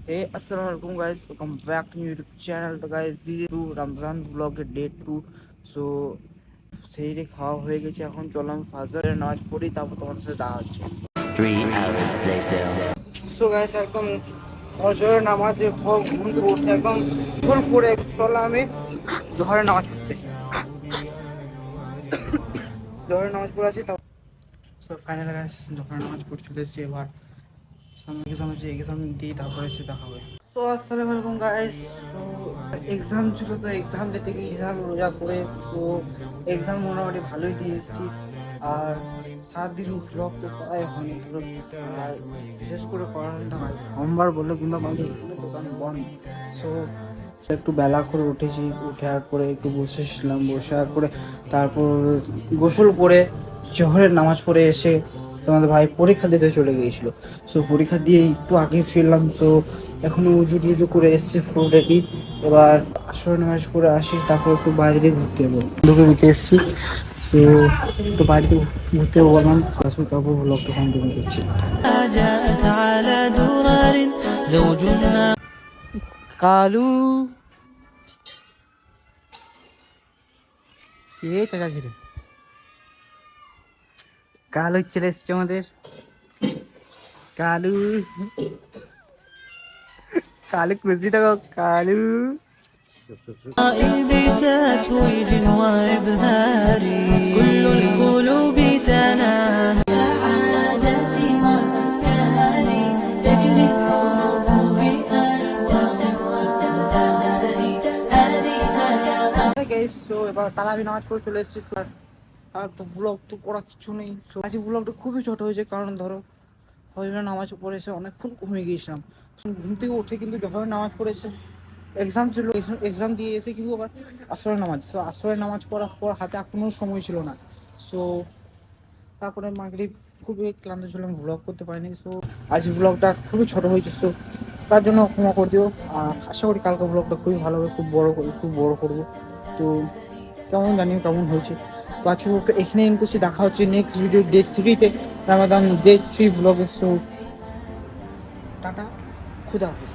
Hey, assalamualaikum guys. Welcome back to YouTube channel. তো guys, this is Ramzan vlog এর day 2. So সেই খাওয়া হয়ে গেছে, এখন চললাম ফাজরের নামাজ পড়ি, তারপর তোমাদের সাথে দেখা হচ্ছে। 3 hours later. So guys, একদম ফজরের নামাজের পর ঘুম থেকে উঠে একদম গোসল করে চললাম আমি জোহরের নামাজ পড়তে। জোহরের নামাজ পড়ে আছি। সো ফাইনাল গাইস, জোহরের নামাজ পড়ে চলে এসেছি। এবার সামনে এক্সাম দিই, তারপরে এসে দেখা হবে। তো আসসালামু আলাইকুম গাইস। তো এক্সাম ছিল, তো এক্সাম দিতে গিয়েছিলাম রোজা করে। তো এক্সাম মোটামুটি ভালোই দিয়ে এসেছি। আর সারাদিন ব্লগ তো করাই হয়নি ধরো, আর বিশেষ করে করা হয়নি তো সোমবার বললো, কিন্তু আমাদের এখানে দোকান বন্ধ। সো একটু বেলা করে উঠেছি, উঠার পরে একটু বসেছিলাম, বসার পরে তারপর গোসল করে জোহরের নামাজ পড়ে এসে তোমাদের ভাই পরীক্ষা দিতে চলে গিয়েছিল। সো পরীক্ষা দিয়ে একটু আগে ফিরলাম। সো এখন উজু টুজু করে এসেছি ফুল রেডি। এবার আসরে নামাজ পড়ে আসি, তারপর একটু বাইরে দিয়ে ঘুরতে যাবো, ঢুকে দিতে এসেছি। সো একটু বাইরে দিয়ে ঘুরতে বললাম, আসো তারপর ব্লগটা কন্টিনিউ করছি। কালু কে চাচা ছিল, কালু চলে এসছে আমাদের। কালু কালু খুশি থাকো কালু। بتتويج وإبهاري كل القلوب تناهى سعادتي والأفكار تجري الحروف بأشواق وتزدهري هذه গাইস, তো এবার তারাবি নামাজ পড়ে চলে এসেছি। আর তো ব্লগ তো করা কিছু নেই। আজ ব্লগটা খুবই ছোট হয়েছে, কারণ ধরো ফজরের নামাজ পড়ে এসে অনেকক্ষণ ঘুমিয়ে গিয়েছিলাম। ঘুম থেকে উঠে কিন্তু যখন নামাজ পড়ে এসে এক্সাম ছিল, এক্সাম দিয়ে এসে কিন্তু আবার আসরের নামাজ। সো আসরের নামাজ পড়ার পর হাতে আর কোনো সময় ছিল না। সো তারপরে মাগরিব, খুবই ক্লান্ত ছিলাম, ব্লগ করতে পারিনি। সো আজ ব্লগটা খুবই ছোট হয়েছে, সো তার জন্য ক্ষমা করে দিও। আর আশা করি কালকে ব্লগটা খুবই ভালো হবে, খুব বড় করবো। তো কেমন জানিও কেমন হয়েছে। তো আজকে ব্লগটা এখানে এন্ড করছি, দেখা হচ্ছে নেক্সট ভিডিও ডে 3-তে, রামাদান ডে 3 ব্লগে। সো টাটা, খুদা হাফিজ।